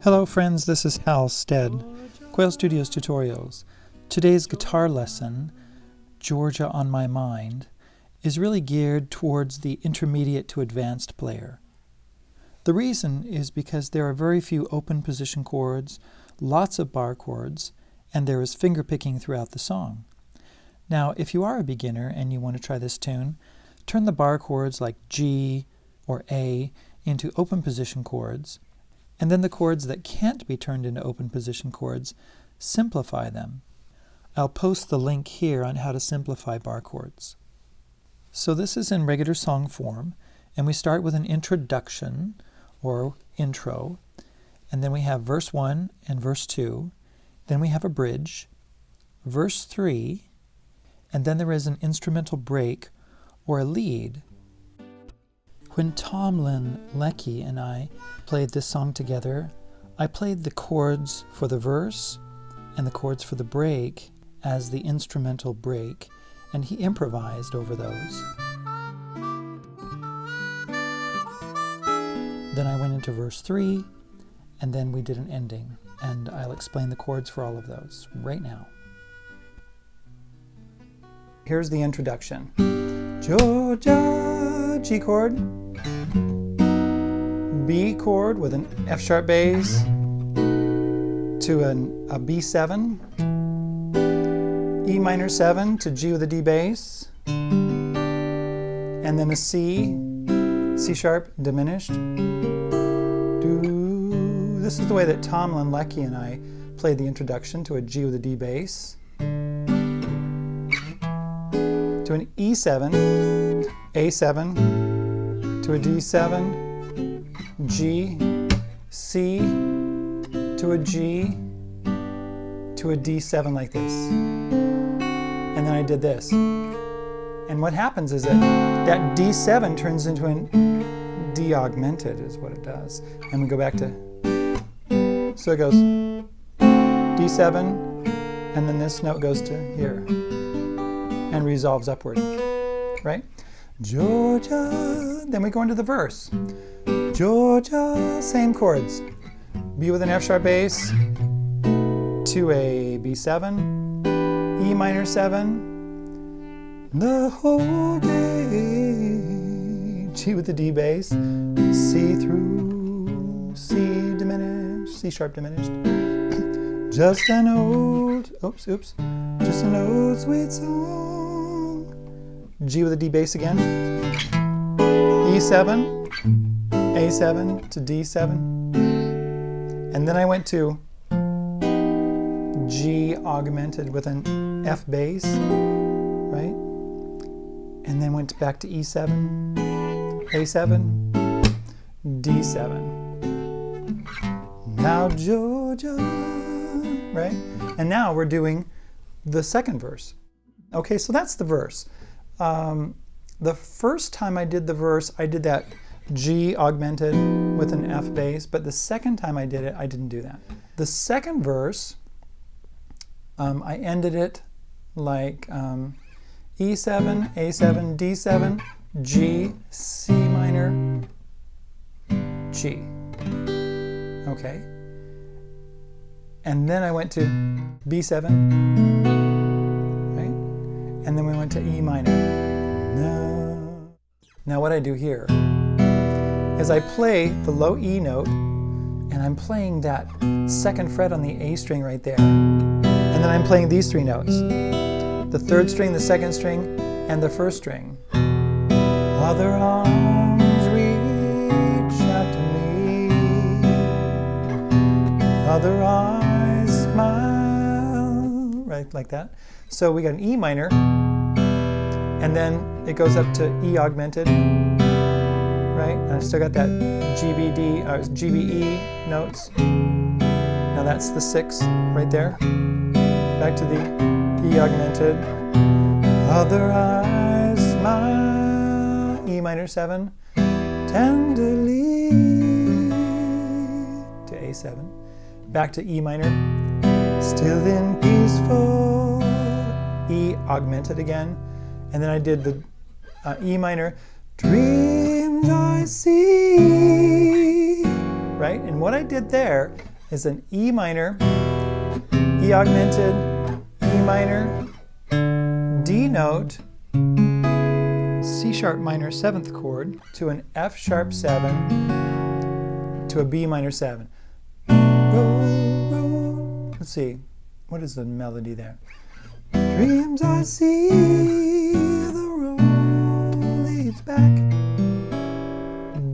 Hello friends, this is Hal Stead, Quail Studios Tutorials. Today's guitar lesson, Georgia on My Mind, is really geared towards the intermediate to advanced player. The reason is because there are very few open position chords, lots of bar chords, and there is finger picking throughout the song. Now, if you are a beginner and you want to try this tune, turn the bar chords like G or A into open position chords, and then the chords that can't be turned into open position chords, simplify them. I'll post the link here on how to simplify bar chords. So this is in regular song form, and we start with an introduction or intro, and then we have verse 1 and verse 2, then we have a bridge, verse 3, and then there is an instrumental break or a lead. When Tomlin Leckie and I played this song together, I played the chords for the verse and the chords for the break as the instrumental break, and he improvised over those. Then I went into verse 3, and then we did an ending, and I'll explain the chords for all of those right now. Here's the introduction. Georgia, G chord, B chord with an F sharp bass to a B7, E minor 7 to G with a D bass, and then a C, C sharp diminished. This is the way that Tomlin Leckie and I played the introduction to a G with a D bass, to an E7, A7, to a D7, G, C, to a G, to a D7 like this. And then I did this. And what happens is that D7 turns into an D augmented is what it does. And we go back to, so it goes D7, and then this note goes to here and resolves upward, right? Georgia, then we go into the verse. Georgia, same chords. B with an F sharp bass to a B7, E minor 7, the whole day, G with the D bass, C through, C diminished, C sharp diminished, just an old, just an old sweet song, G with a D bass again, E7, A7 to D7, and then I went to G augmented with an F bass, right? And then went back to E7, A7, D7. Now Georgia, right? And now we're doing the second verse. Okay, so that's the verse. The first time I did the verse, I did that G augmented with an F bass, but the second time I did it, I didn't do that. The second verse, I ended it like E7, A7, D7, G, C minor, G. Okay. And then I went to B7, right? And then we went to E minor. Now what I do here is I play the low E note, and I'm playing that second fret on the A string right there. And then I'm playing these three notes. The third string, the second string, and the first string. Other arms reach out to me. Other eyes smile. Right, like that. So we got an E minor, and then it goes up to E augmented. Right? And I've still got that GBE notes. Now that's the 6 right there. Back to the E augmented. Other eyes smile. E minor 7. Tenderly to A7. Back to E minor. Still in peaceful. E augmented again. And then I did the E minor. Dreams I see. Right? And what I did there is an E minor, E augmented, E minor, D note, C sharp minor 7th chord to an F sharp 7 to a B minor 7. Let's see, what is the melody there? Dreams I see, the road leads back.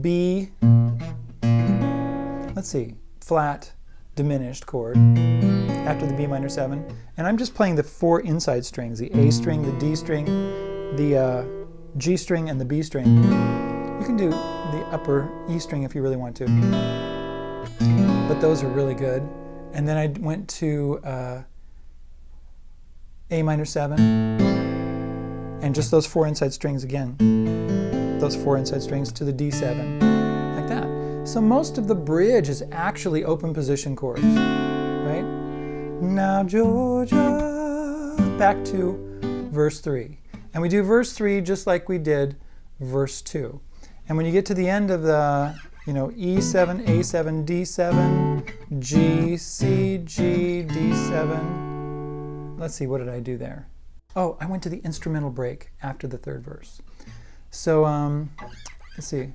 B, let's see, flat diminished chord after the B minor 7. And I'm just playing the 4 inside strings, the A string, the D string, the G string, and the B string. You can do the upper E string if you really want to. But those are really good. And then I went to A minor 7, and just those 4 inside strings again. Those 4 inside strings to the D7, like that. So most of the bridge is actually open position chords, right? Now Georgia, back to verse 3. And we do verse 3 just like we did verse 2. And when you get to the end of the, E7, A7, D7, G, C, G, D7. Let's see, what did I do there? Oh, I went to the instrumental break after the 3rd verse. So, let's see.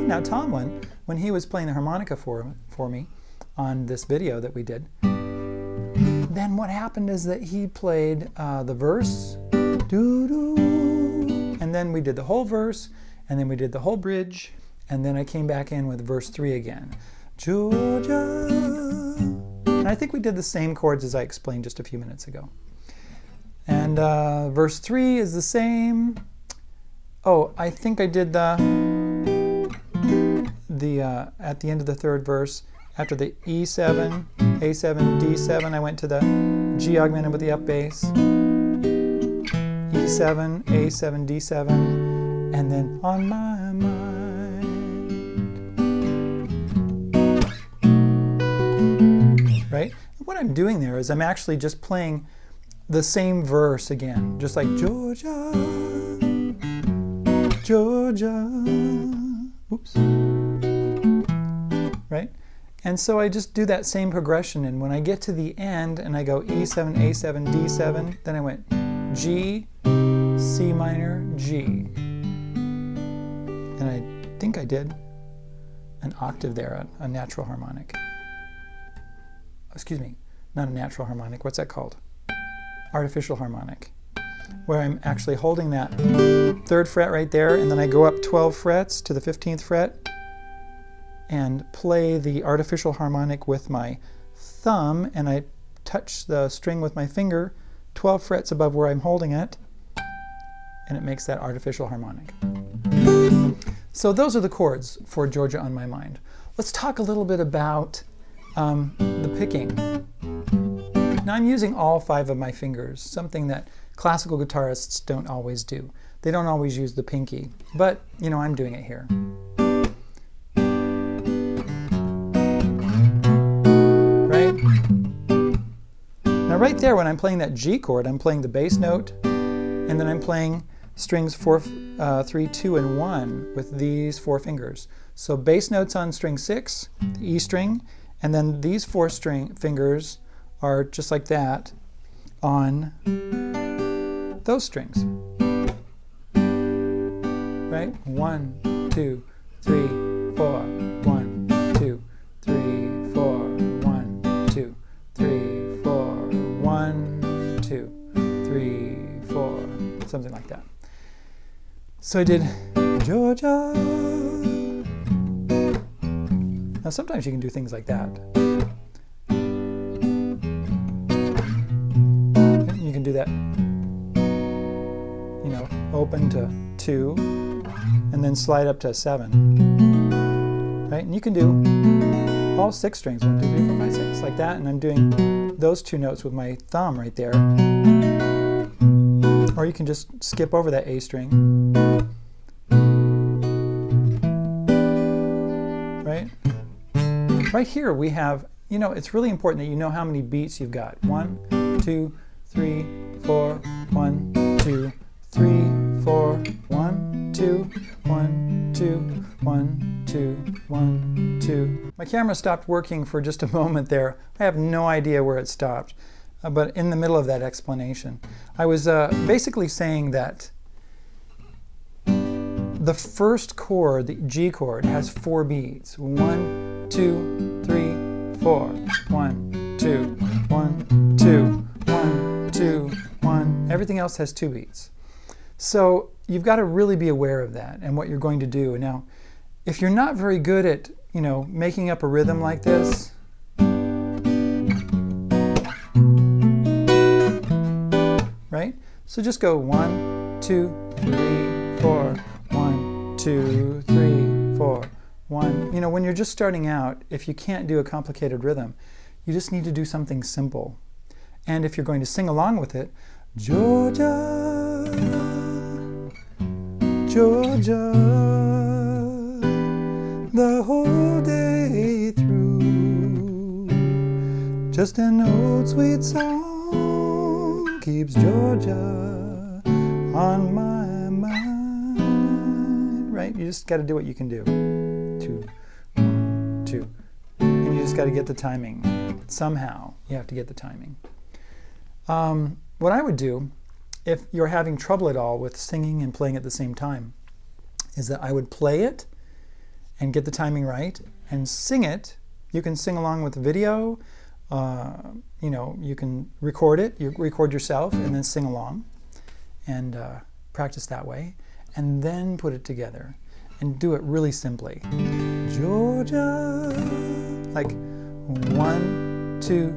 Now Tomlin, when he was playing the harmonica for me on this video that we did, then what happened is that he played the verse, and then we did the whole verse, and then we did the whole bridge, and then I came back in with verse 3 again. Georgia. And I think we did the same chords as I explained just a few minutes ago. And verse 3 is the same. Oh, I think I did the at the end of the 3rd verse, after the E7, A7, D7, I went to the G augmented with the up bass, E7, A7, D7, and then on my mind. Right? What I'm doing there is I'm actually just playing the same verse again, just like Georgia, Georgia, oops, right? And so I just do that same progression, and when I get to the end and I go E7, A7, D7, then I went G, C minor, G. And I think I did an octave there, a natural harmonic. Excuse me, not a natural harmonic, what's that called? Artificial harmonic, where I'm actually holding that 3rd fret right there, and then I go up 12 frets to the 15th fret and play the artificial harmonic with my thumb, and I touch the string with my finger 12 frets above where I'm holding it, and it makes that artificial harmonic. So those are the chords for Georgia on My Mind. Let's talk a little bit about the picking. Now I'm using all 5 of my fingers, something that classical guitarists don't always do. They don't always use the pinky, but I'm doing it here. Right? Now right there, when I'm playing that G chord, I'm playing the bass note, and then I'm playing strings 4, 3, 2, and 1 with these 4 fingers. So bass notes on string 6, the E string, and then these 4 fingers are just like that on those strings. Right? 1, 2, 3, 4, 1, 2, 3, 4, 1, 2, 3, 4, 1, 2, 3, 4, something like that. So I did Georgia. Now sometimes you can do things like that. You can do that, open to 2, and then slide up to 7. Right? And you can do all 6 strings, 1, 2, 3, 4, 5, 6, like that, and I'm doing those 2 notes with my thumb right there. Or you can just skip over that A string. Right? Right here we have, it's really important that you know how many beats you've got. 1, 2, 3, 4, 1, 2, 3, 4, 1, 2, 1, 2, 1, 2, 1, 2. My camera stopped working for just a moment there. I have no idea where it stopped, but in the middle of that explanation, I was basically saying that the first chord, the G chord, has 4 beats. 1, 2, 3, 4. 1, 2, 1, 2, 1, 2, 1. Everything else has 2 beats. So you've got to really be aware of that and what you're going to do. Now, if you're not very good at, making up a rhythm like this, right? So just go 1, 2, 3, 4. 1, 2, 3, 4. 1. When you're just starting out, if you can't do a complicated rhythm, you just need to do something simple. And if you're going to sing along with it, Georgia, Georgia, the whole day through, just an old sweet song keeps Georgia on my mind. Right? You just got to do what you can do. 2, 1, 2. And you just got to get the timing. Somehow, you have to get the timing. What I would do, if you're having trouble at all with singing and playing at the same time, is that I would play it and get the timing right and sing it. You can sing along with the video. You can record it. You record yourself and then sing along and practice that way. And then put it together and do it really simply. Georgia, like 1, 2,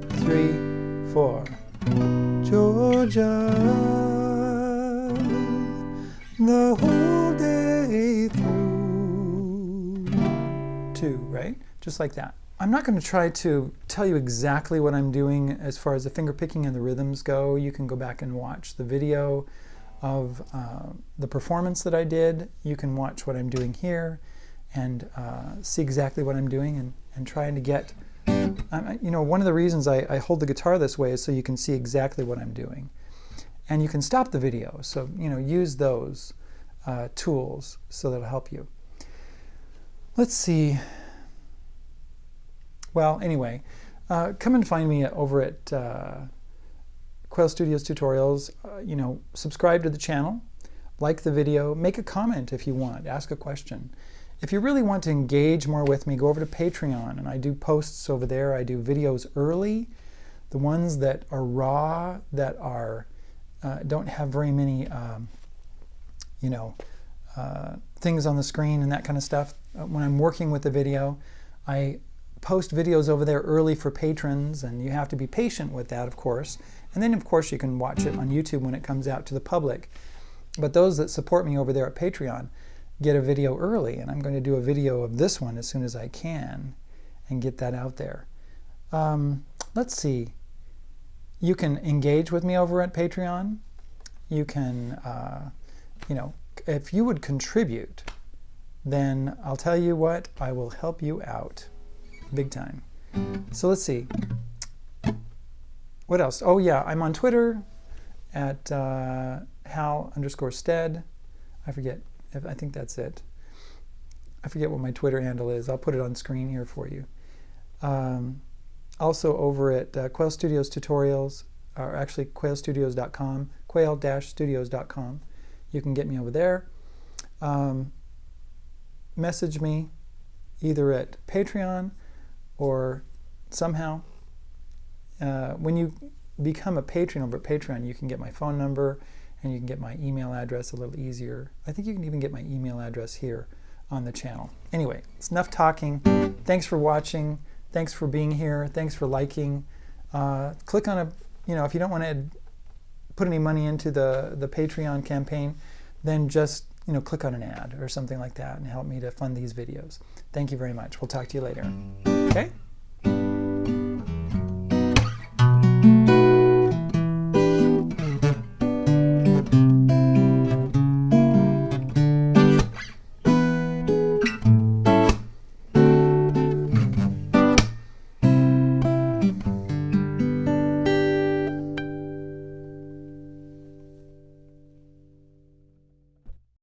3, 4. Georgia, the whole day through. 2, right? Just like that. I'm not going to try to tell you exactly what I'm doing as far as the finger picking and the rhythms go. You can go back and watch the video of the performance that I did. You can watch what I'm doing here and see exactly what I'm doing and trying to get, one of the reasons I hold the guitar this way is so you can see exactly what I'm doing. And you can stop the video, so use those tools so that'll help you. Let's see. Well, anyway, come and find me over at Quail Studios Tutorials. Subscribe to the channel, like the video, make a comment if you want, ask a question. If you really want to engage more with me, go over to Patreon, and I do posts over there. I do videos early, the ones that are raw, that are don't have very many things on the screen and that kind of stuff. When I'm working with the video, I post videos over there early for patrons, and you have to be patient with that, of course. And then, of course, you can watch it on YouTube when it comes out to the public. But those that support me over there at Patreon get a video early, and I'm going to do a video of this one as soon as I can and get that out there. Let's see. You can engage with me over at Patreon. You can, if you would contribute, then I'll tell you what, I will help you out big time. So let's see. What else? Oh yeah, I'm on Twitter at Hal_Stead. I forget. I think that's it. I forget what my Twitter handle is. I'll put it on screen here for you. Also over at Quail Studios Tutorials, or actually quailstudios.com, quail-studios.com. You can get me over there. Message me either at Patreon or somehow. When you become a patron over at Patreon, you can get my phone number and you can get my email address a little easier. I think you can even get my email address here on the channel. Anyway, it's enough talking. Thanks for watching. Thanks for being here. Thanks for liking. Click on a, if you don't want to put any money into the Patreon campaign, then just, click on an ad or something like that and help me to fund these videos. Thank you very much. We'll talk to you later. Okay?